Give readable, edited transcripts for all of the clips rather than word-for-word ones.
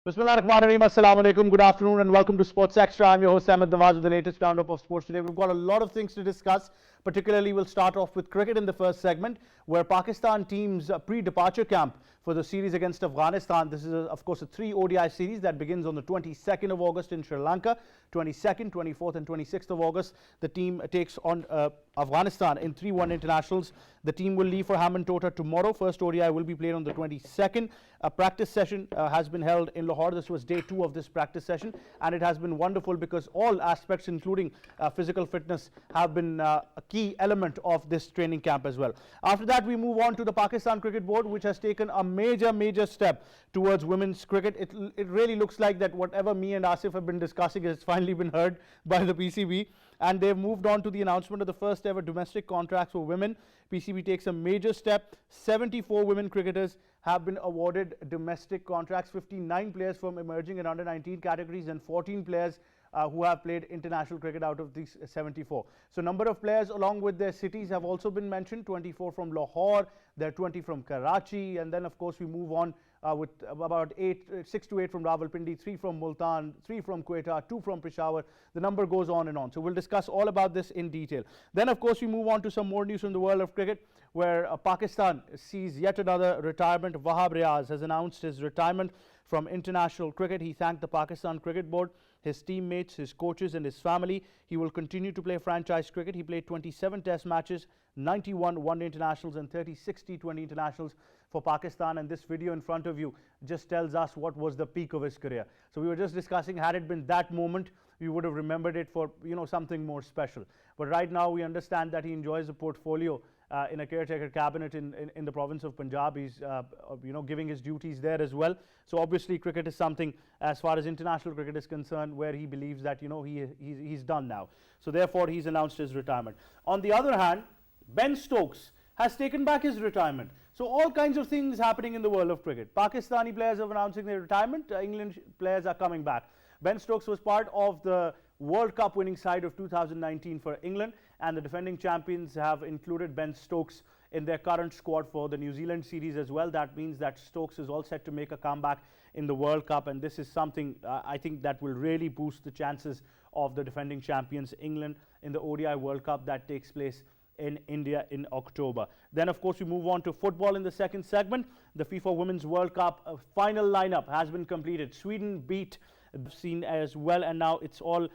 Bismillahirrahmanirrahim. Assalamu alaikum. Good afternoon and welcome to Sports Extra. I'm your host Ahmed Nawaz with the latest roundup of sports today. We've got a lot of things to discuss. Particularly, we'll start off with cricket in the first segment, where Pakistan team's pre-departure camp for the series against Afghanistan. This is, of course, a 3 ODI series that begins on the 22nd of August in Sri Lanka. 22nd, 24th and 26th of August, the team takes on Afghanistan in 3-1 internationals. The team will leave for Hambantota tomorrow. First ODI will be played on the 22nd. A practice session has been held in Lahore. This was day 2 of this practice session, and it has been wonderful because all aspects, including physical fitness, have been a key element of this training camp as well. After that, we move on to the Pakistan Cricket Board, which has taken a major step towards women's cricket. It really looks like that whatever me and Asif have been discussing has finally been heard by the PCB, and they've moved on to the announcement of the first ever domestic contracts for women. PCB takes a major step. 74 women cricketers have been awarded domestic contracts, 59 players from emerging and under 19 categories, and 14 players who have played international cricket out of these 74. So number of players along with their cities have also been mentioned. 24 from Lahore, there are 20 from Karachi, and then of course we move on with about 6 to 8 from Rawalpindi, 3 from Multan, 3 from Quetta, 2 from Peshawar. The number goes on and on. So we'll discuss all about this in detail. Then of course we move on to some more news from the world of cricket, where Pakistan sees yet another retirement. Wahab Riaz has announced his retirement from international cricket. He thanked the Pakistan Cricket Board, his teammates, his coaches and his family. He will continue to play franchise cricket. He played 27 test matches, 91 one-day internationals and 36 T20 internationals for Pakistan, and this video in front of you just tells us what was the peak of his career. So we were just discussing, had it been that moment, we would have remembered it for something more special. But right now we understand that he enjoys a portfolio in a caretaker cabinet in the province of Punjab. He's giving his duties there as well. So obviously cricket is something, as far as international cricket is concerned, where he believes that he's done now. So therefore he's announced his retirement. On the other hand, Ben Stokes has taken back his retirement. So all kinds of things happening in the world of cricket. Pakistani players are announcing their retirement. England players are coming back. Ben Stokes was part of the World Cup winning side of 2019 for England, and the defending champions have included Ben Stokes in their current squad for the New Zealand series as well. That means that Stokes is all set to make a comeback in the World Cup, and this is something I think that will really boost the chances of the defending champions England in the ODI World Cup that takes place in India in October. Then of course we move on to football in the second segment. The FIFA Women's World Cup final lineup has been completed. Sweden beat seen as well, and now it's all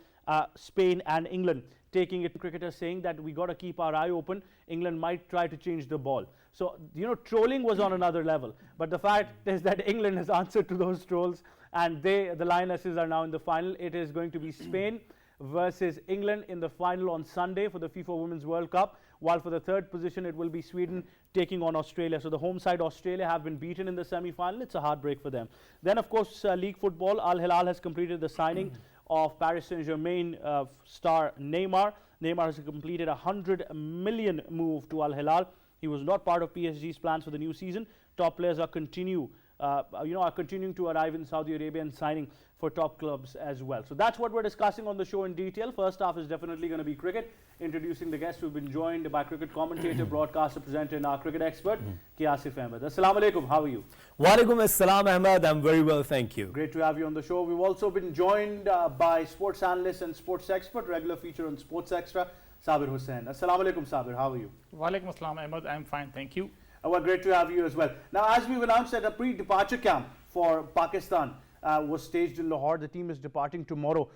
Spain and England taking it. Cricketers saying that we got to keep our eye open. England might try to change the ball. So trolling was on another level, but the fact is that England has answered to those trolls, and the Lionesses are now in the final. It is going to be Spain versus England in the final on Sunday for the FIFA Women's World Cup, while for the third position it will be Sweden taking on Australia. So the home side Australia have been beaten in the semi-final. It's a heartbreak for them. Then of course league football, Al Hilal has completed the signing of Paris Saint-Germain star Neymar. Neymar has completed a 100 million move to Al Hilal. He was not part of PSG's plans for the new season. Top players are continuing to arrive in Saudi Arabia and signing for top clubs as well. So that's what we're discussing on the show in detail. First half is definitely going to be cricket. Introducing the guests, we've been joined by cricket commentator, broadcaster, presenter and our cricket expert, Asif Ahmed. Assalamu alaikum, how are you? Walaikum assalam, Ahmed. I'm very well, thank you. Great to have you on the show. We've also been joined by sports analyst and sports expert, regular feature on Sports Extra, Sabir Hussain. Assalamu alaikum, Sabir, how are you? Walaikum assalam, Ahmed. I'm fine, thank you. Well, great to have you as well. Now, as we've announced that a pre-departure camp for Pakistan was staged in Lahore. The team is departing tomorrow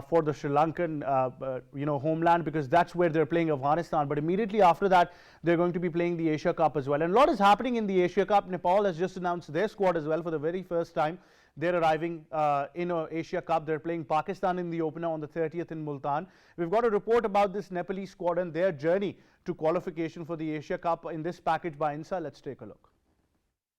for the Sri Lankan homeland, because that's where they're playing Afghanistan. But immediately after that, they're going to be playing the Asia Cup as well. And a lot is happening in the Asia Cup. Nepal has just announced their squad as well for the very first time. They're arriving in an Asia Cup. They're playing Pakistan in the opener on the 30th in Multan. We've got a report about this Nepalese squad and their journey to qualification for the Asia Cup in this package by INSA. Let's take a look.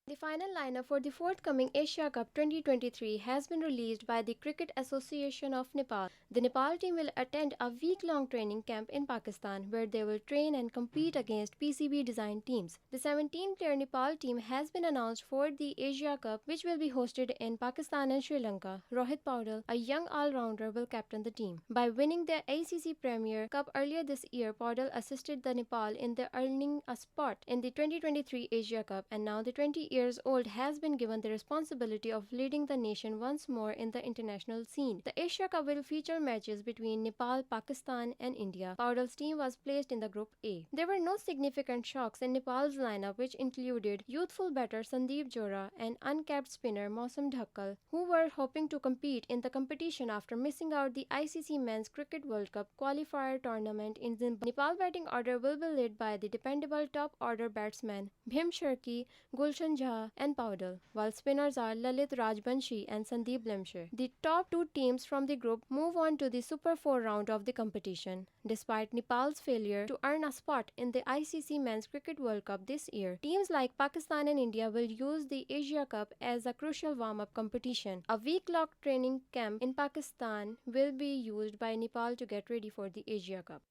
The final lineup for the forthcoming Asia Cup 2023 has been released by the Cricket Association of Nepal. The Nepal team will attend a week-long training camp in Pakistan, where they will train and compete against PCB-designed teams. The 17-player Nepal team has been announced for the Asia Cup, which will be hosted in Pakistan and Sri Lanka. Rohit Paudal, a young all-rounder, will captain the team. By winning the ACC Premier Cup earlier this year, Paudal assisted the Nepal in earning a spot in the 2023 Asia Cup, and now the 20 years old, has been given the responsibility of leading the nation once more in the international scene. The Asia Cup will feature matches between Nepal, Pakistan and India. Paudal's team was placed in the Group A. There were no significant shocks in Nepal's lineup, which included youthful batter Sandeep Johra and uncapped spinner Mausam Dhakkal, who were hoping to compete in the competition after missing out the ICC Men's Cricket World Cup qualifier tournament in Zimbabwe. Nepal batting order will be led by the dependable top-order batsmen Bhim Sharkey, Gulshan Jha and Paudal, while spinners are Lalit Rajbanshi and Sandeep Lemche. The top two teams from the group move on to the Super 4 round of the competition. Despite Nepal's failure to earn a spot in the ICC Men's Cricket World Cup this year, teams like Pakistan and India will use the Asia Cup as a crucial warm-up competition. A week-long training camp in Pakistan will be used by Nepal to get ready for the Asia Cup.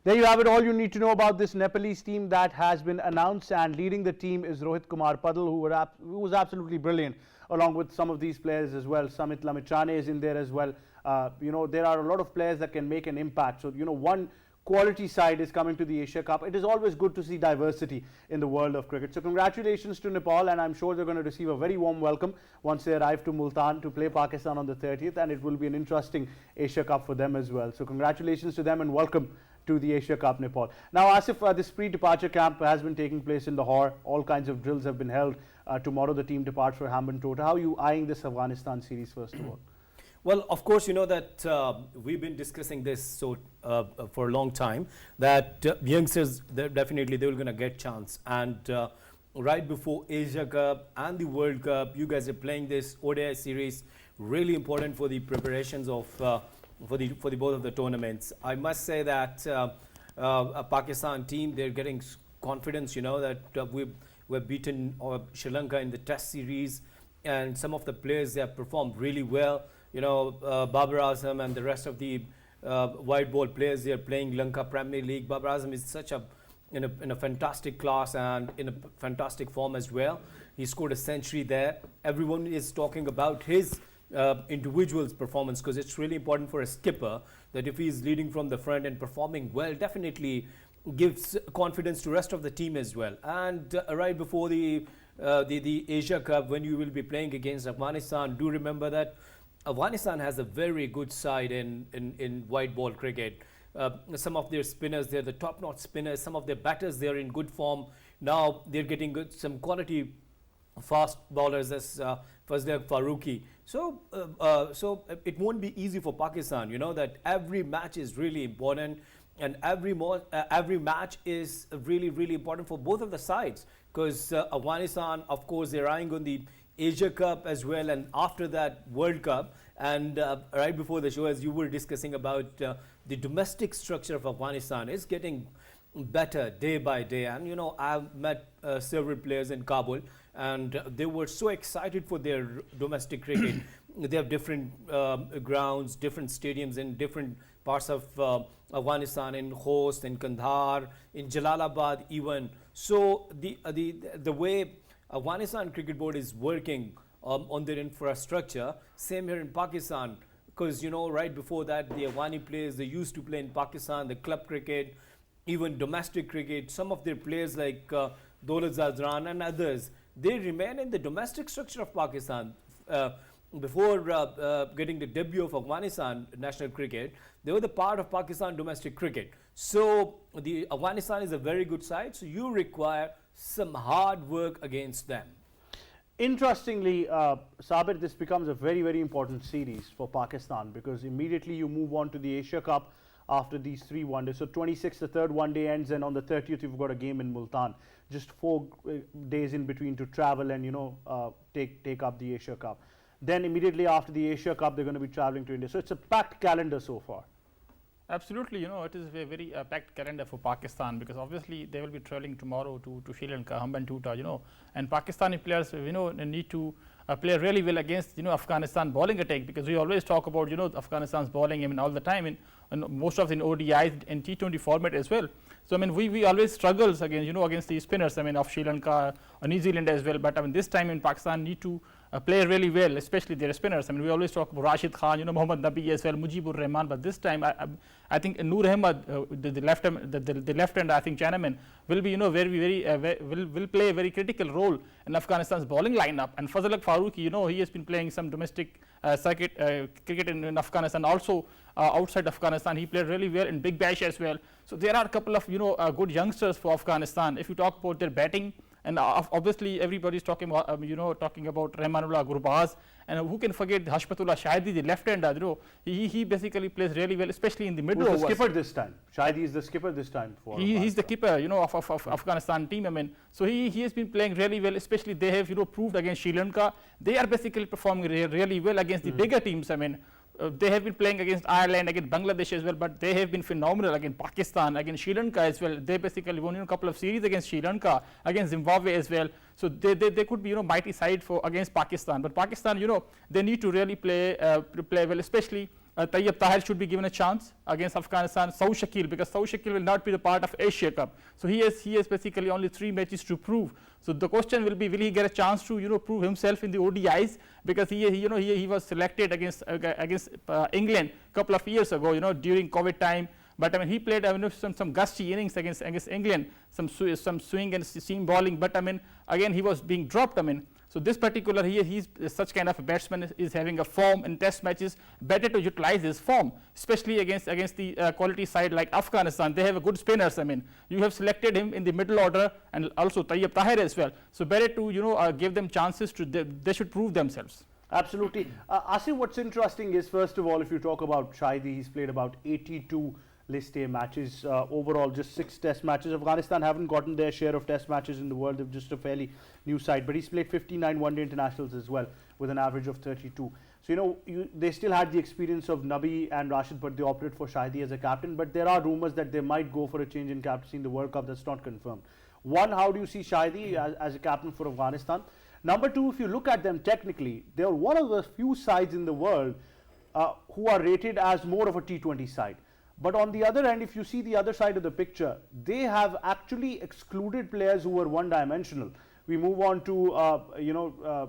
There you have it, all you need to know about this Nepalese team that has been announced, and leading the team is Rohit Kumar Padal, who was absolutely brilliant, along with some of these players as well. Samit Lamichhane is in there as well. There are a lot of players that can make an impact. So, one quality side is coming to the Asia Cup. It is always good to see diversity in the world of cricket. So congratulations to Nepal, and I'm sure they're going to receive a very warm welcome once they arrive to Multan to play Pakistan on the 30th, and it will be an interesting Asia Cup for them as well. So congratulations to them and welcome to the Asia Cup, Nepal. Now, Asif, this pre-departure camp has been taking place in Lahore. All kinds of drills have been held. Tomorrow the team departs for Hambantota. How are you eyeing this Afghanistan series, first of all? Well, of course, you know that we've been discussing this for a long time, that youngsters, definitely they were going to get chance. And right before Asia Cup and the World Cup, you guys are playing this ODI series, really important for the preparations of for the both of the tournaments. I must say that a Pakistan team, they're getting confidence, that we've beaten Sri Lanka in the Test series, and some of the players, they have performed really well. Babar Azam and the rest of the white ball players, they are playing Lanka Premier League. Babar Azam is such in a fantastic class and in a fantastic form as well. He scored a century there. Everyone is talking about his individual's performance, because it's really important for a skipper that if he is leading from the front and performing well, definitely gives confidence to rest of the team as well. And right before the Asia Cup, when you will be playing against Afghanistan, do remember that Afghanistan has a very good side in white ball cricket. Some of their spinners, they're the top-notch spinners. Some of their batters, they're in good form. Now they're getting some quality fast bowlers as Fazlur Farooqi. So it won't be easy for Pakistan. That every match is really important, and every match is really, really important for both of the sides, because Afghanistan, of course, they're eyeing on the Asia Cup as well, and after that World Cup. And right before the show, as you were discussing about the domestic structure of Afghanistan is getting better day by day. And I've met several players in Kabul, and they were so excited for their domestic cricket. They have different grounds, different stadiums in different parts of Afghanistan, in Khost, in Kandahar, in Jalalabad even. So the way Afghanistan Cricket Board is working on their infrastructure, same here in Pakistan, because right before that, the Afghani players, they used to play in Pakistan, the club cricket, even domestic cricket. Some of their players like Daulat Zadran and others, they remain in the domestic structure of Pakistan. Before getting the debut of Afghanistan national cricket, they were the part of Pakistan domestic cricket. So the Afghanistan is a very good side, so you require some hard work against them. Interestingly, Sabir, this becomes a very, very important series for Pakistan, because immediately you move on to the Asia Cup after these 3 one-days. So 26th, the third one-day ends, and on the 30th, you've got a game in Multan. Just 4 days in between to travel and, take up the Asia Cup. Then immediately after the Asia Cup, they're going to be traveling to India. So it's a packed calendar so far. Absolutely, it is a very packed calendar for Pakistan, because obviously they will be traveling tomorrow to Sri Lanka, Hambantota, and Pakistani players, need to play really well against, Afghanistan bowling attack, because we always talk about, Afghanistan's bowling, all the time in most of the ODIs and T20 format as well. So, we always struggles against, against the spinners, of Sri Lanka or New Zealand as well. But, this time in Pakistan need to play really well, especially their spinners. I mean, we always talk about Rashid Khan, Mohammad Nabi as well, Mujibur Rahman, but this time I think Noor Ahmed, the left-hand, I think Chinaman, will be, will play a very critical role in Afghanistan's bowling lineup. And Fazl Farooqi, he has been playing some domestic circuit cricket in Afghanistan, also outside Afghanistan. He played really well in Big Bash as well. So there are a couple of, good youngsters for Afghanistan. If you talk about their batting, and obviously everybody's talking about, talking about Rahmanullah Gurbaz, and who can forget Hashmatullah Shahidi, the left-hander. He basically plays really well, especially in the middle Who's the overs. skipper this time? Shahidi is the skipper this time for He's the keeper, of Afghanistan team. I mean, so he has been playing really well. Especially they have, proved against Sri Lanka. They are basically performing really well against the bigger teams. I mean, they have been playing against Ireland, against Bangladesh as well, but they have been phenomenal against Pakistan, against Sri Lanka as well. They basically won a couple of series against Sri Lanka, against Zimbabwe as well. So they could be, mighty side for against Pakistan. But Pakistan, they need to really play well, especially Tayyab Tahir should be given a chance against Afghanistan. Saud Shakil, because Saud Shakil will not be the part of Asia Cup. So he has basically only 3 matches to prove. So the question will be, will he get a chance to prove himself in the ODIs? Because he was selected against England a couple of years ago, during COVID time. But I mean, he played some gusty innings against England, some swing and seam bowling. But I mean, again, he was being dropped. I mean, so this particular he's such kind of a batsman is having a form in test matches. Better to utilize his form, especially against the quality side like Afghanistan. They have a good spinners. I mean, you have selected him in the middle order and also Tayyab Tahir as well. So better to give them chances to they should prove themselves. Absolutely. Asif, what's interesting is, first of all, if you talk about Shahidi, he's played about 82 List A matches. Overall, just 6 test matches. Afghanistan haven't gotten their share of test matches in the world. They're just a fairly new side. But he's played 59 one-day internationals as well, with an average of 32. So, they still had the experience of Nabi and Rashid, but they opted for Shahidi as a captain. But there are rumours that they might go for a change in captaincy in the World Cup. That's not confirmed. One, how do you see Shahidi as a captain for Afghanistan? Number two, if you look at them technically, they're one of the few sides in the world who are rated as more of a T20 side. But on the other end, if you see the other side of the picture, they have actually excluded players who were one-dimensional. We move on to,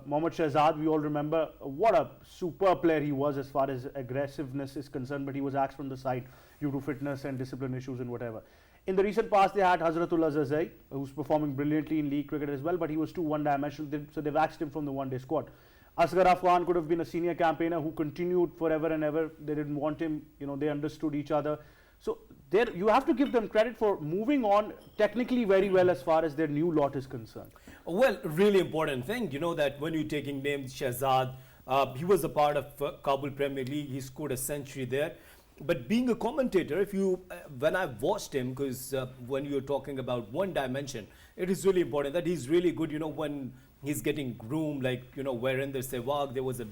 Mohammad Shahzad. We all remember what a superb player he was as far as aggressiveness is concerned, but he was axed from the side due to fitness and discipline issues and whatever. In the recent past, they had Hazratullah Zazai, who's performing brilliantly in league cricket as well, but he was too one-dimensional, so they've axed him from the one-day squad. Asghar Afghan could have been a senior campaigner who continued forever and ever. They didn't want him, they understood each other. So there, you have to give them credit for moving on technically very well as far as their new lot is concerned. Well, really important thing, that when you're taking names, Shahzad, he was a part of Kabul Premier League. He scored a century there. But being a commentator, when I watched him, because when you're talking about one dimension, it is really important that he's really good, when he's getting groomed, like, Virender Sehwag, there was a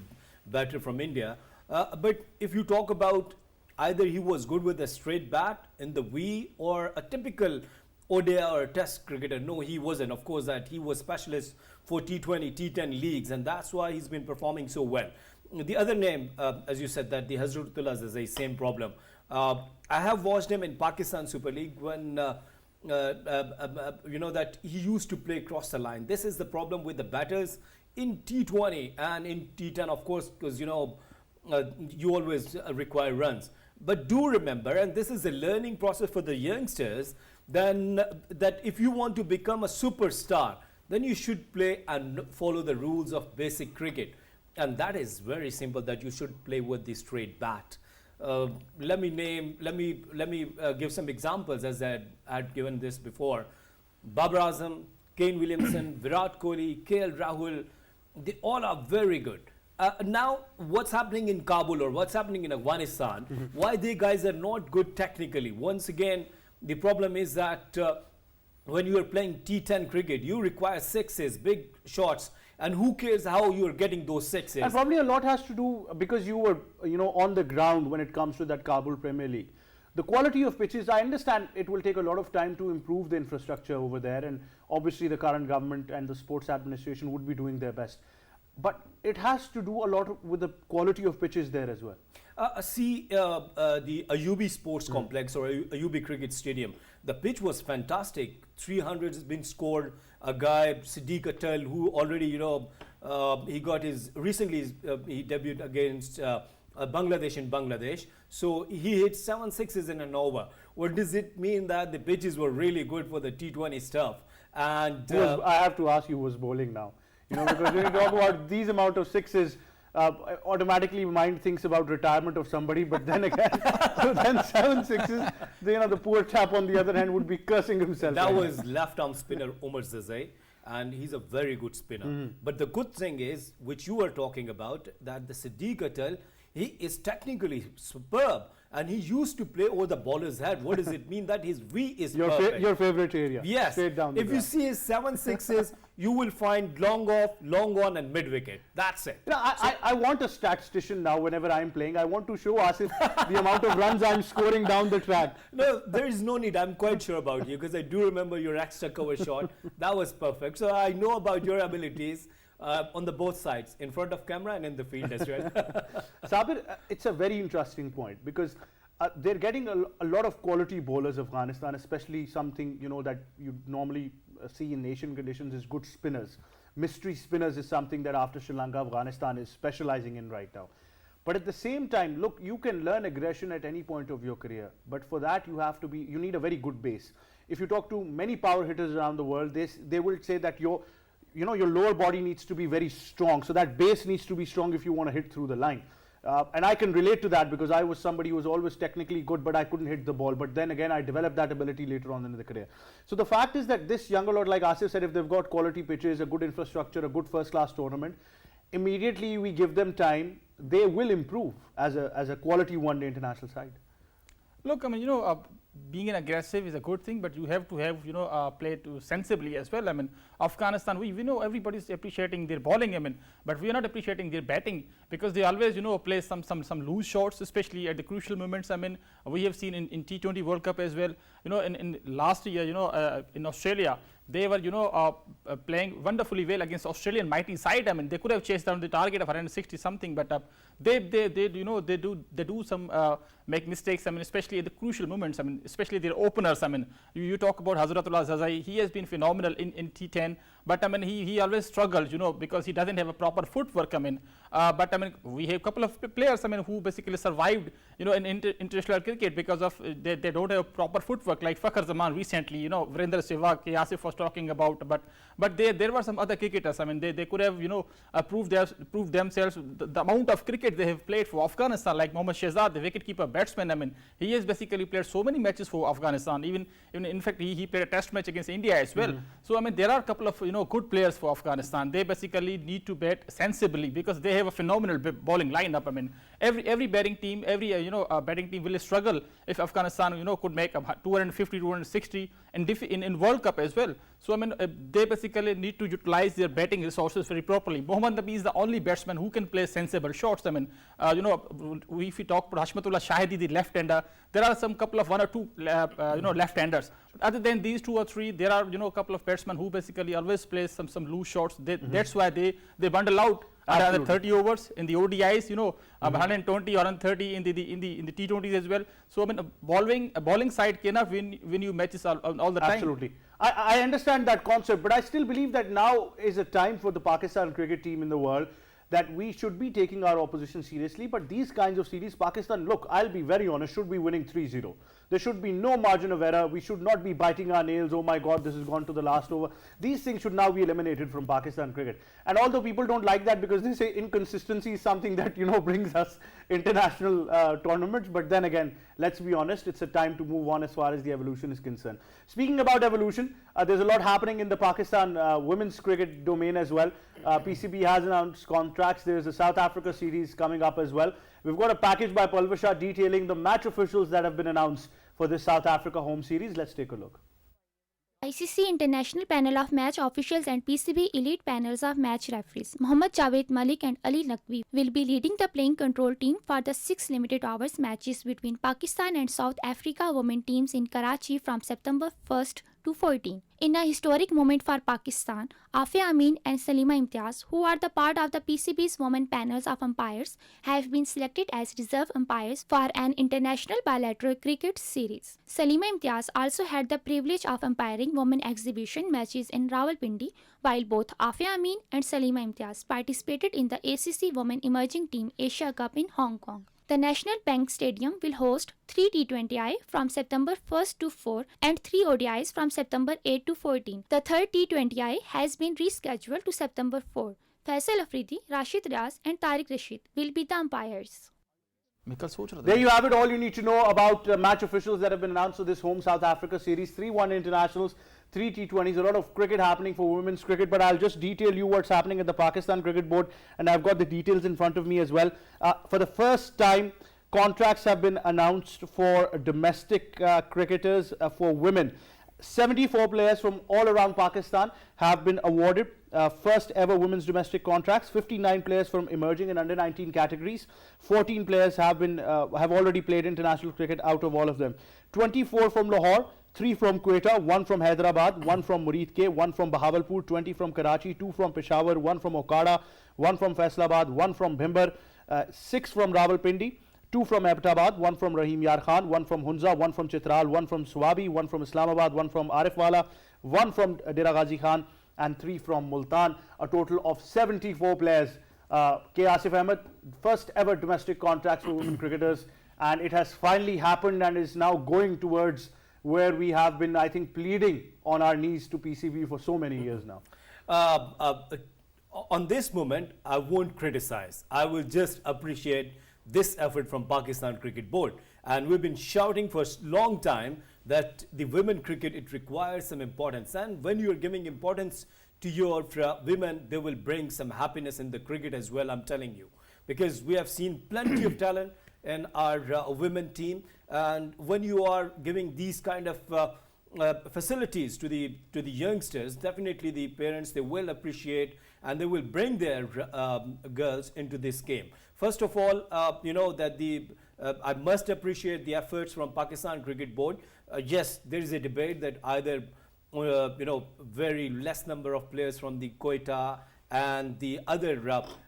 batter from India. But if you talk about either he was good with a straight bat in the V or a typical ODI or a test cricketer, no, he wasn't. Of course, that he was specialist for T20, T10 leagues, and that's why he's been performing so well. The other name, as you said, that the Hazratullah is the same problem. I have watched him in Pakistan Super League when, that he used to play across the line. This is the problem with the batters in T20 and in T10, of course, because, you always require runs. But do remember, and this is a learning process for the youngsters, then that if you want to become a superstar, then you should play and follow the rules of basic cricket. And that is very simple, that you should play with the straight bat. Let me give some examples, as I had given this before. Babar Azam, Kane Williamson, Virat Kohli, KL Rahul, they all are very good. Now, what's happening in Kabul or what's happening in Afghanistan, why they guys are not good technically? Once again, the problem is that when you are playing T10 cricket, you require sixes, big shots, and who cares how you are getting those sixes? And probably a lot has to do because you were, on the ground when it comes to that Kabul Premier League. The quality of pitches, I understand it will take a lot of time to improve the infrastructure over there, and obviously the current government and the sports administration would be doing their best. But it has to do a lot with the quality of pitches there as well. The Ayubi Sports Complex or Ayubi Cricket Stadium, the pitch was fantastic. 300 has been scored. A guy, Siddiq Atal, who already, he got his recently he debuted against Bangladesh in Bangladesh. So he hit 7 sixes in an over. What does it mean that the pitches were really good for the T20 stuff? And I have to ask you who was bowling now. You know, because when you talk about these amount of sixes, automatically mind thinks about retirement of somebody, but then again, so then 7 sixes, the poor chap on the other hand would be cursing himself. that was left arm spinner Umar Zazai, and he's a very good spinner. But the good thing is, which you were talking about, that the Siddiq Atal, he is technically superb, and he used to play over the bowler's head. What does it mean? That his V is perfect. Your favorite area. Yes. Straight down the If you ground. see his 7 sixes, you will find long off, long on, and mid wicket. That's it. You know, I want a statistician now whenever I'm playing. I want to show Asif the amount of runs I'm scoring down the track. No, there is no need. I'm quite sure about you because I do remember your extra cover shot. That was perfect. So I know about your abilities on the both sides, in front of camera and in the field as well. Sabir, it's a very interesting point because they're getting a lot of quality bowlers, Afghanistan, especially something that you normally see in Asian conditions is good spinners. Mystery spinners is something that after Sri Lanka, Afghanistan is specializing in right now. But at the same time, look, you can learn aggression at any point of your career, but for that you need a very good base. If you talk to many power hitters around the world, they will say that your lower body needs to be very strong, so that base needs to be strong if you want to hit through the line. And I can relate to that because I was somebody who was always technically good, but I couldn't hit the ball. But then again, I developed that ability later on in the career. So the fact is that this younger lot, like Asif said, if they've got quality pitches, a good infrastructure, a good first-class tournament, immediately we give them time, they will improve as a quality one-day international side. Look, I mean, being an aggressive is a good thing, but you have to have, play to sensibly as well. I mean, Afghanistan, we know everybody's appreciating their bowling, I mean, but we are not appreciating their batting because they always, play some loose shots, especially at the crucial moments. I mean, we have seen in T20 World Cup as well, in last year, in Australia, they were, playing wonderfully well against Australian mighty side. I mean, they could have chased down the target of around 60 something, but they do some make mistakes. I mean, especially at the crucial moments. I mean, especially their openers. I mean, you talk about Hazratullah Zazai. He has been phenomenal in T10, but I mean, he always struggles, because he doesn't have a proper footwork. I mean, but I mean, we have a couple of players. I mean, who basically survived, in international cricket because of they don't have proper footwork, like Fakhar Zaman recently. Virendra Sehwag, Asif was talking about, but there were some other cricketers. I mean, they could have proved themselves. The amount of cricket they have played for Afghanistan, like Mohammad Shehzad, the wicketkeeper batsman. I mean, he has basically played so many matches for Afghanistan. Even in fact, he played a test match against India as well. So I mean, there are a couple of good players for Afghanistan. They basically need to bat sensibly because they have a phenomenal bowling lineup. I mean, every batting team, batting team will struggle if Afghanistan could make 250, 260 in World Cup as well. So I mean, they basically need to utilize their batting resources very properly. Mohammad Nabi is the only batsman who can play sensible shots. I mean, if we talk about Hashmatullah Shahidi, the left-hander, there are some couple of one or two left-handers. But other than these two or three, there are a couple of batsmen who basically always play some loose shots. That's why they bundle out. Under 30 overs in the ODIs, 120 or 130 in the T20s as well. So I mean, a bowling side cannot win you matches all the time. Absolutely. I understand that concept, but I still believe that now is a time for the Pakistan cricket team in the world that we should be taking our opposition seriously. But these kinds of series, Pakistan, look, I'll be very honest, should be winning 3-0. There should be no margin of error. We should not be biting our nails. Oh my God, this has gone to the last over. These things should now be eliminated from Pakistan cricket. And although people don't like that because they say inconsistency is something that brings us international tournaments. But then again, let's be honest, it's a time to move on as far as the evolution is concerned. Speaking about evolution, there's a lot happening in the Pakistan women's cricket domain as well. PCB has announced contracts. There's a South Africa series coming up as well. We've got a package by Palva Shah detailing the match officials that have been announced for this South Africa home series. Let's take a look. ICC International Panel of Match Officials and PCB Elite Panels of Match Referees, Mohammad Javed Malik and Ali Naqvi, will be leading the playing control team for the 6 limited hours matches between Pakistan and South Africa women teams in Karachi from September 1st to 14. In a historic moment for Pakistan, Afia Amin and Salima Imtiaz, who are the part of the PCB's women panels of umpires, have been selected as reserve umpires for an international bilateral cricket series. Salima Imtiaz also had the privilege of umpiring women exhibition matches in Rawalpindi, while both Afia Amin and Salima Imtiaz participated in the ACC Women Emerging Team Asia Cup in Hong Kong. The National Bank Stadium will host 3 T20I from September 1st to 4 and 3 ODIs from September 8 to 14. The third T20I has been rescheduled to September 4. Faisal Afridi, Rashid Riaz and Tariq Rashid will be the umpires. There you have it, all you need to know about match officials that have been announced for this home South Africa series. 3-1 internationals, 3 T20s, a lot of cricket happening for women's cricket, but I'll just detail you what's happening at the Pakistan Cricket Board, and I've got the details in front of me as well. For the first time, contracts have been announced for domestic cricketers for women. 74 players from all around Pakistan have been awarded first ever women's domestic contracts. 59 players from emerging and under 19 categories. 14 players have already played international cricket out of all of them. 24 from Lahore, 3 from Quetta, 1 from Hyderabad, 1 from Murid Ke, 1 from Bahawalpur, 20 from Karachi, 2 from Peshawar, 1 from Okada, 1 from Faisalabad, 1 from Bhimber, 6 from Rawalpindi, 2 from Abbottabad, 1 from Rahim Yar Khan, 1 from Hunza, 1 from Chitral, 1 from Swabi, 1 from Islamabad, 1 from Arifwala, 1 from Dera Ghazi Khan and 3 from Multan. A total of 74 players. K. Asif Ahmed, first ever domestic contracts for women cricketers, and it has finally happened and is now going towards where we have been, I think, pleading on our knees to PCB for so many years now. On this moment, I won't criticize. I will just appreciate this effort from Pakistan Cricket Board. And we've been shouting for a long time that the women cricket, it requires some importance. And when you're giving importance to your women, they will bring some happiness in the cricket as well, I'm telling you. Because we have seen plenty of talent in our women team. And when you are giving these kind of facilities to the youngsters, definitely the parents, they will appreciate and they will bring their girls into this game. First of all, you know that I must appreciate the efforts from Pakistan Cricket Board. Yes, there is a debate that either you know, very less number of players from the Quetta and the other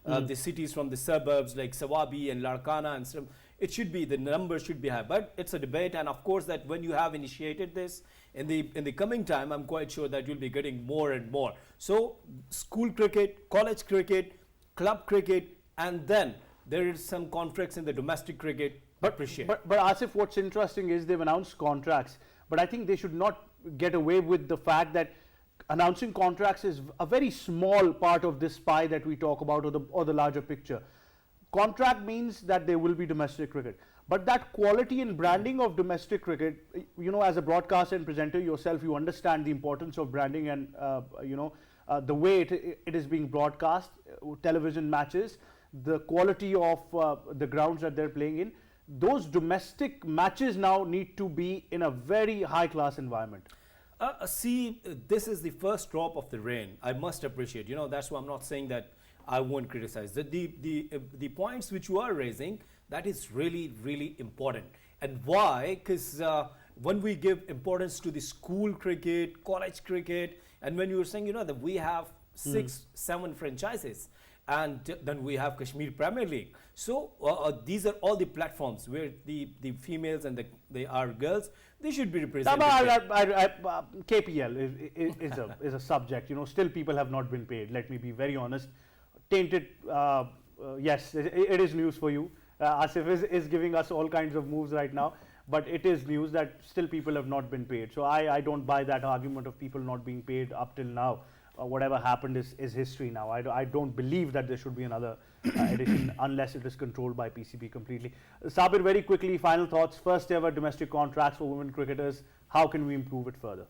the cities from the suburbs like Sawabi and Larkana and some, it should be, the numbers should be high, but it's a debate. And of course that when you have initiated this in the coming time, I'm quite sure that you'll be getting more and more. So school cricket, college cricket, club cricket, and then there is some contracts in the domestic cricket. But Asif, what's interesting is they've announced contracts, but I think they should not get away with the fact that announcing contracts is a very small part of this pie that we talk about, or the larger picture. Contract means that there will be domestic cricket, but that quality and branding of domestic cricket, you know, as a broadcaster and presenter yourself, you understand the importance of branding and you know, the way it is being broadcast, television matches, the quality of the grounds that they're playing in. Those domestic matches now need to be in a very high class environment. See, this is the first drop of the rain. I must appreciate, you know, that's why I'm not saying that I won't criticize. The points which you are raising, that is really, really important. And why? Because when we give importance to the school cricket, college cricket, and when you were saying, you know, that we have 6-7 franchises, and then we have Kashmir Premier League. So these are all the platforms where the females and our girls, they should be represented. KPL is a subject, you know, still people have not been paid. Let me be very honest. Tainted, yes, it is news for you. Asif is giving us all kinds of moves right now, but it is news that still people have not been paid. So I don't buy that argument of people not being paid up till now. Whatever happened is history now. I don't believe that there should be another edition unless it is controlled by PCB completely. Sabir, very quickly, final thoughts. First ever domestic contracts for women cricketers. How can we improve it further?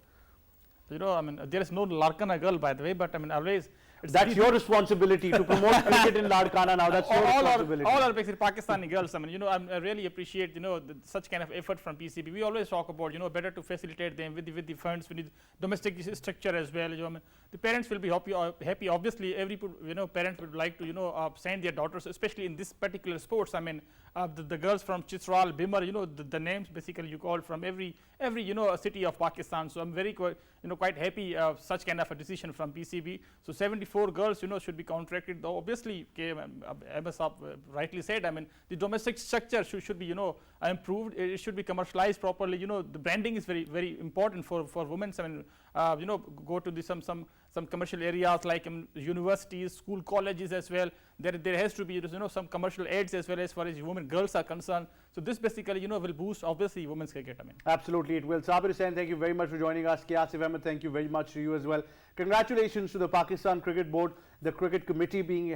You know, I mean, there is no Larkana girl, by the way, but I mean, always. That's your responsibility to promote cricket in Larkana now. That's your responsibility. All our basically Pakistani girls. I mean, you know, I really appreciate, you know, such kind of effort from PCB. We always talk about, you know, better to facilitate them with the funds. We need domestic structure as well. You know, I mean, the parents will be happy. Obviously, every parent would like to send their daughters, especially in this particular sports. I mean, the girls from Chitral, Bhimber, you know, the names basically you call from every city of Pakistan. So I'm very quite happy such kind of a decision from PCB. So 74 girls, should be contracted. Though obviously, MS rightly said, I mean, the domestic structure should be, improved. It should be commercialized properly. The branding is very, very important for women. I mean, go to the some commercial areas like universities, school, colleges as well. There has to be some commercial ads as well as far as women, girls are concerned. So this basically will boost obviously women's cricket. I mean, absolutely it will. Sabir Hussain, thank you very much for joining us. Qiyasif Ahmed, thank you very much to you as well. Congratulations to the Pakistan Cricket Board, the cricket committee being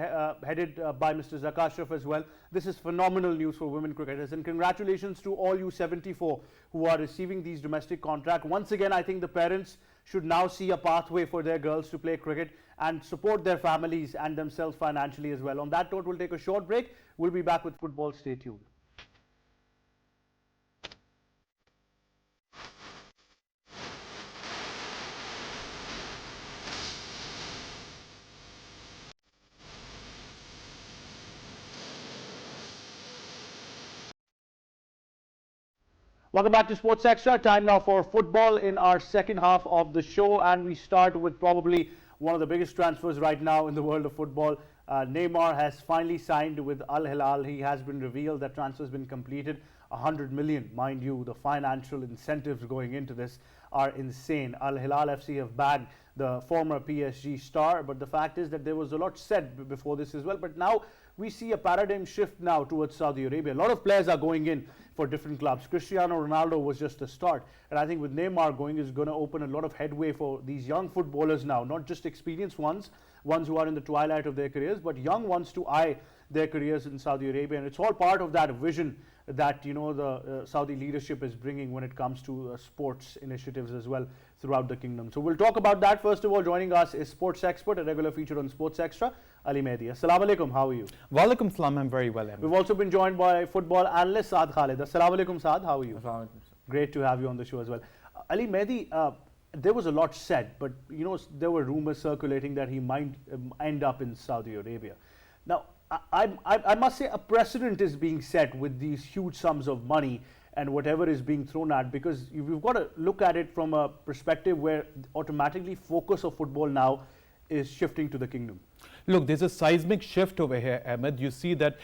headed by Mr. Zaka Ashraf as well. This is phenomenal news for women cricketers, and congratulations to all you 74 who are receiving these domestic contracts. Once again, I think the parents should now see a pathway for their girls to play cricket and support their families and themselves financially as well. On that note, we'll take a short break. We'll be back with football. Stay tuned. Welcome back to Sports Extra. Time now for football in our second half of the show, and we start with probably one of the biggest transfers right now in the world of football. Neymar has finally signed with Al Hilal. He has been revealed that transfer has been completed. 100 million, mind you, the financial incentives going into this are insane. Al Hilal FC have bagged the former PSG star, but the fact is that there was a lot said before this as well. But now we see a paradigm shift now towards Saudi Arabia. A lot of players are going in for different clubs. Cristiano Ronaldo was just the start, and I think with Neymar going is going to open a lot of headway for these young footballers now, not just experienced ones who are in the twilight of their careers, but young ones to eye their careers in Saudi Arabia. And it's all part of that vision that the Saudi leadership is bringing when it comes to sports initiatives as well throughout the kingdom. So we'll talk about that. First of all, joining us is sports expert, a regular feature on Sports Extra, Ali Mehdi. Assalamu alaikum, how are you? Walaikum salam, I'm very well. We've also been joined by football analyst Saad Khalid. Assalamu alaikum, Saad, how are you? Great to have you on the show as well. Ali Mehdi, there was a lot said, but there were rumors circulating that he might end up in Saudi Arabia. Now, I must say a precedent is being set with these huge sums of money and whatever is being thrown at, because you've got to look at it from a perspective where automatically focus of football now is shifting to the kingdom. Look, there's a seismic shift over here, Ahmed. You see that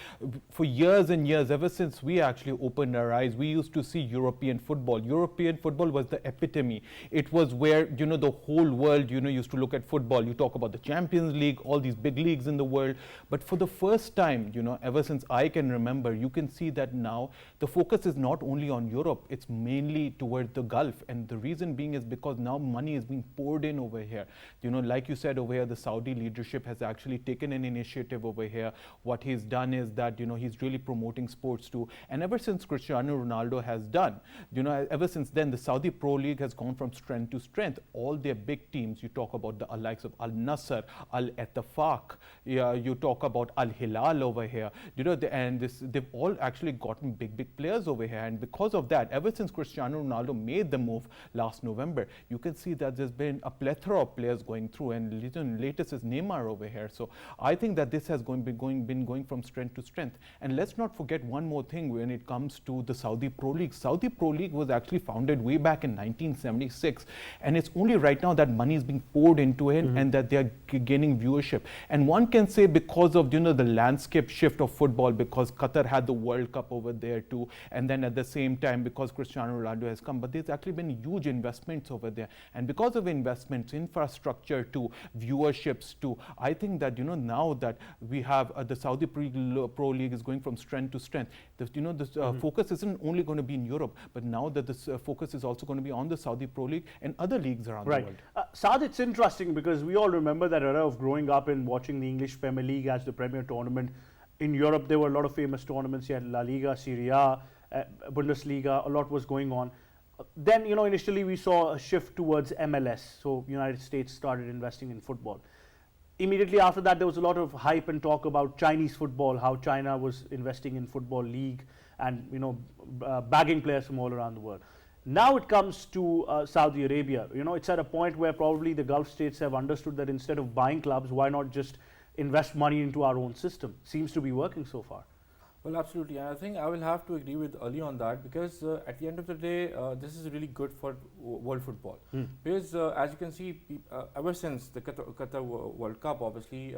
for years and years, ever since we actually opened our eyes, we used to see European football. European football was the epitome. It was where, the whole world, used to look at football. You talk about the Champions League, all these big leagues in the world. But for the first time, ever since I can remember, you can see that now the focus is not only on Europe, it's mainly toward the Gulf. And the reason being is because now money is being poured in over here. Like you said over here, the Saudi leadership has actually taken an initiative over here. What he's done is that he's really promoting sports too, and ever since Cristiano Ronaldo has done, ever since then the Saudi Pro League has gone from strength to strength. All their big teams, you talk about the likes of Al Nassr, Al Ettifaq, you talk about Al Hilal over here, they've all actually gotten big players over here. And because of that, ever since Cristiano Ronaldo made the move last November, you can see that there's been a plethora of players going through, and latest is Neymar over here. So I think that this has been going from strength to strength. And let's not forget one more thing when it comes to the Saudi Pro League. Saudi Pro League was actually founded way back in 1976, and it's only right now that money is being poured into it, and that they are gaining viewership. And one can say because of the landscape shift of football, because Qatar had the World Cup over there too, and then at the same time because Cristiano Ronaldo has come, but there's actually been huge investments over there. And because of investments, infrastructure too, viewerships too, I think that now that we have the Saudi Pro League is going from strength to strength, focus isn't only going to be in Europe, but now that this focus is also going to be on the Saudi Pro League and other leagues around the world. Saad, it's interesting because we all remember that era of growing up and watching the English Premier League as the premier tournament. In Europe, there were a lot of famous tournaments. You had La Liga, Serie A, Bundesliga, a lot was going on. Then, initially we saw a shift towards MLS. So United States started investing in football. Immediately after that, there was a lot of hype and talk about Chinese football, how China was investing in football league and bagging players from all around the world. Now it comes to Saudi Arabia. It's at a point where probably the Gulf states have understood that instead of buying clubs, why not just invest money into our own system? Seems to be working so far. Well, absolutely, and I think I will have to agree with Ali on that because at the end of the day, this is really good for world football. Because as you can see, ever since the Qatar World Cup, obviously,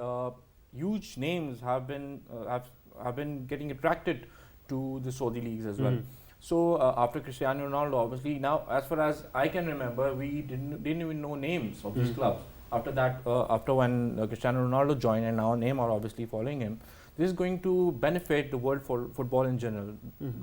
huge names have been getting attracted to the Saudi leagues as well. So after Cristiano Ronaldo, obviously now, as far as I can remember, we didn't even know names of these clubs. After that, after when Cristiano Ronaldo joined, and now Neymar obviously following him, this is going to benefit the world for football in general.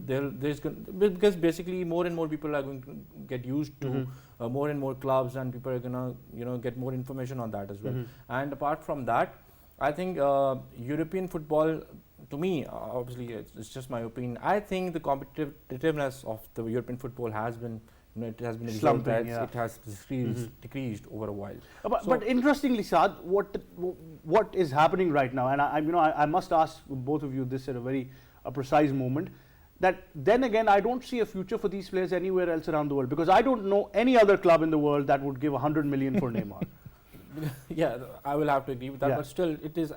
Because basically more and more people are going to get used to more and more clubs, and people are gonna get more information on that as well. And apart from that, I think European football, to me, obviously it's just my opinion, I think the competitiveness of the European football has been, it has been a result that it has decreased over a while. But interestingly, Saad, what is happening right now, and I must ask both of you this at a very precise moment, that then again I don't see a future for these players anywhere else around the world, because I don't know any other club in the world that would give 100 million for Neymar. Yeah, I will have to agree with that, but still it is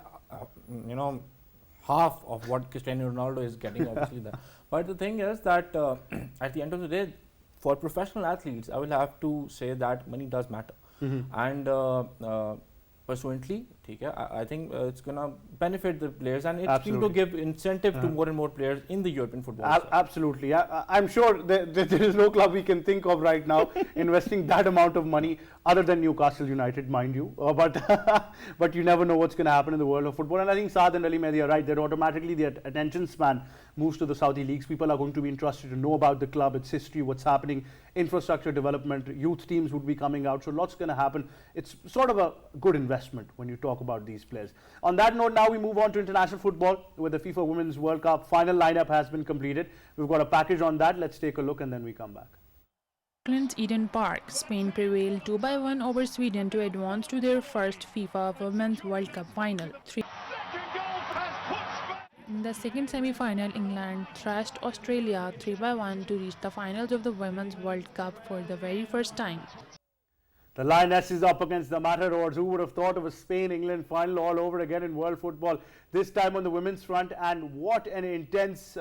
half of what Cristiano Ronaldo is getting, obviously. But the thing is that at the end of the day, for professional athletes, I will have to say that money does matter. And pursuantly, I think it's going to benefit the players, and it's going to give incentive to more and more players in the European football. Absolutely. I'm sure there is no club we can think of right now investing that amount of money, other than Newcastle United, mind you. But you never know what's going to happen in the world of football. And I think Saad and Ali Mehdi are right, that automatically the attention span moves to the Saudi leagues. People are going to be interested to know about the club, its history, what's happening, infrastructure development, youth teams would be coming out. So lots going to happen. It's sort of a good investment when you talk about these players. On that note, now we move on to international football, where the FIFA Women's World Cup final lineup has been completed. We've got a package on that. Let's take a look and then we come back. Auckland's Eden Park, Spain prevailed 2-1 over Sweden to advance to their first FIFA Women's World Cup final. In the second semi-final, England thrashed Australia 3-1 to reach the finals of the Women's World Cup for the very first time. The Lionesses up against the Matadors. Who would have thought of a Spain-England final all over again in world football, this time on the women's front, and what an intense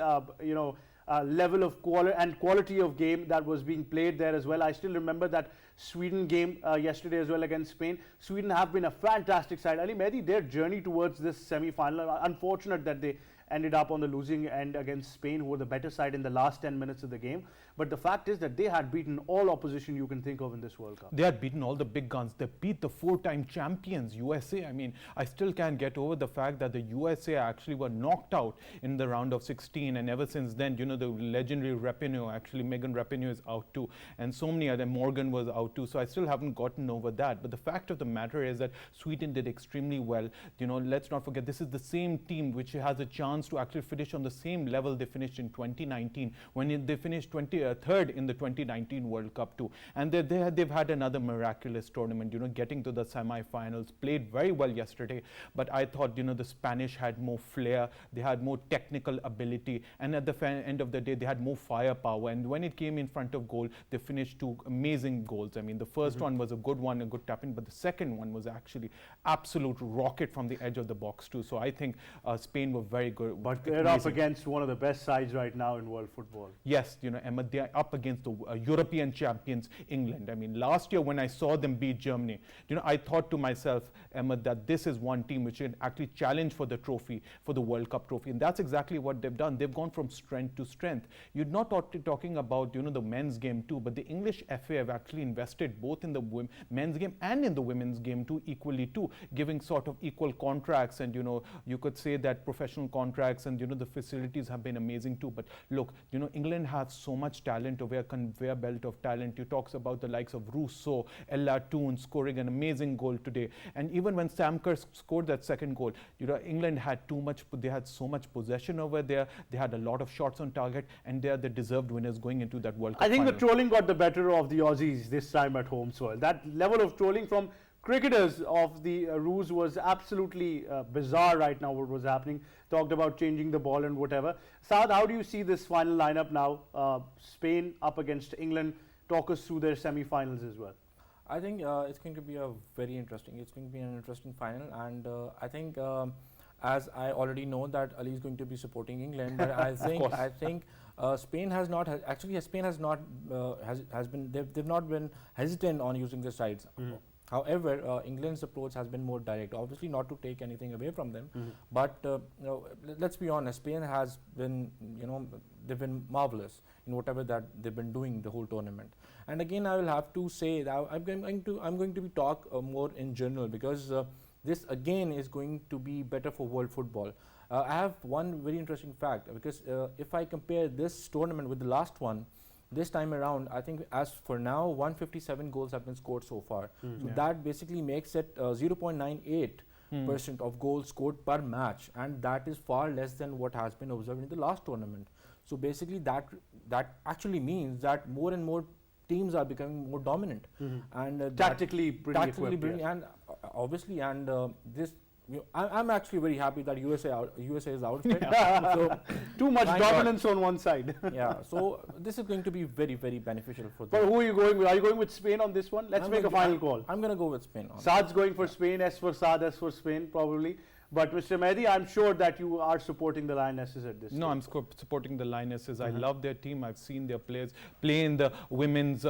level of quality of game that was being played there as well. I still remember that Sweden game yesterday as well against Spain. Sweden have been a fantastic side. Ali Mehdi, their journey towards this semi-final, unfortunate that they ended up on the losing end against Spain, who were the better side in the last 10 minutes of the game. But the fact is that they had beaten all opposition you can think of in this World Cup. They had beaten all the big guns. They beat the 4-time champions, USA. I mean, I still can't get over the fact that the USA actually were knocked out in the round of 16. And ever since then, the legendary Rapinoe, actually Megan Rapinoe is out too. And so many other, Morgan was out too. So I still haven't gotten over that. But the fact of the matter is that Sweden did extremely well. Let's not forget, this is the same team which has a chance to actually finish on the same level they finished in 2019, when they finished third in the 2019 World Cup too. And they've had another miraculous tournament, getting to the semi-finals, played very well yesterday. But I thought, the Spanish had more flair, they had more technical ability, and at the end of the day, they had more firepower. And when it came in front of goal, they finished two amazing goals. I mean, the first one was a good one, a good tap-in, but the second one was actually absolute rocket from the edge of the box too. So I think Spain were very good. But they're up against one of the best sides right now in world football. Yes, Emma, they are up against the European champions, England. I mean, last year when I saw them beat Germany, I thought to myself, Emma, that this is one team which can actually challenge for the trophy, for the World Cup trophy. And that's exactly what they've done. They've gone from strength to strength. You're not talking about, the men's game too, but the English FA have actually invested both in the men's game and in the women's game too, equally too, giving sort of equal contracts. And, you could say that professional contracts, and, the facilities have been amazing too. But look, England has so much talent, over a conveyor belt of talent. You talk about the likes of Russo, Ella Toone scoring an amazing goal today. And even when Sam Kerr scored that second goal, England had they had so much possession over there. They had a lot of shots on target, and they are the deserved winners going into that World Cup I think final. the trolling got the better of the Aussies this time at home. So that level of trolling from cricketers of the Roos was absolutely bizarre right now, what was happening. Talked about changing the ball and whatever. Saad, how do you see this final lineup now? Spain up against England. Talk us through their semi-finals as well. I think it's going to be an interesting final, and I think as I already know that Ali is going to be supporting England, but I think Spain has not Spain has not they've not been hesitant on using the sides. However, England's approach has been more direct. Obviously, not to take anything away from them, but let's be honest. Spain has been, they've been marvelous in whatever that they've been doing the whole tournament. And again, I will have to say that I'm going to be talk more in general, because this again is going to be better for world football. I have one very interesting fact, because if I compare this tournament with the last one, this time around, I think as for now, 157 goals have been scored so far. So that basically makes it 0.98% of goals scored per match, and that is far less than what has been observed in the last tournament. So basically, that actually means that more and more teams are becoming more dominant and Tactically brilliant, and obviously, and this. I'm actually very happy that USA is out of it. So too much thank dominance on one side. yeah, so this is going to be very, very beneficial for But them. who are you going with? Are you going with Spain on this one? Let's make a final call. I'm going to go with Spain. On Saad's going for Spain, S for Saad, S for Spain, probably. But Mr. Mehdi, I'm sure that you are supporting the Lionesses at this No, stage. I'm supporting the Lionesses. I love their team. I've seen their players play in the women's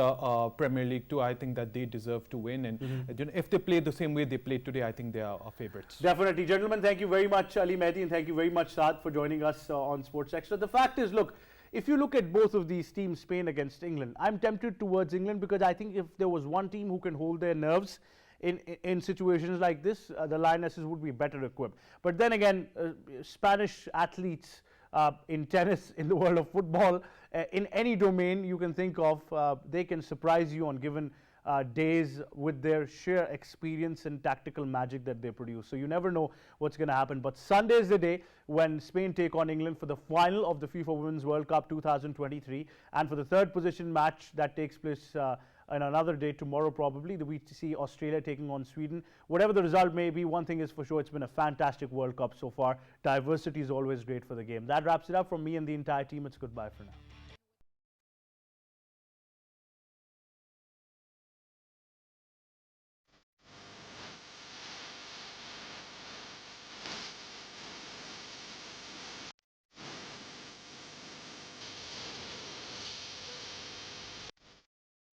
Premier League too. I think that they deserve to win. And if they play the same way they played today, I think they are our favourites. Definitely. Gentlemen, thank you very much, Ali Mehdi, and thank you very much, Saad, for joining us on Sports Extra. The fact is, look, if you look at both of these teams, Spain against England, I'm tempted towards England, because I think if there was one team who can hold their nerves in situations like this, the Lionesses would be better equipped. But then again, Spanish athletes in tennis, in the world of football, in any domain you can think of, they can surprise you on given days with their sheer experience and tactical magic that they produce. So you never know what's going to happen. But Sunday is the day when Spain take on England for the final of the FIFA Women's World Cup 2023, and for the third position match that takes place in another day, tomorrow probably, we see Australia taking on Sweden. Whatever the result may be, one thing is for sure, it's been a fantastic World Cup so far. Diversity is always great for the game. That wraps it up from me and the entire team. It's goodbye for now.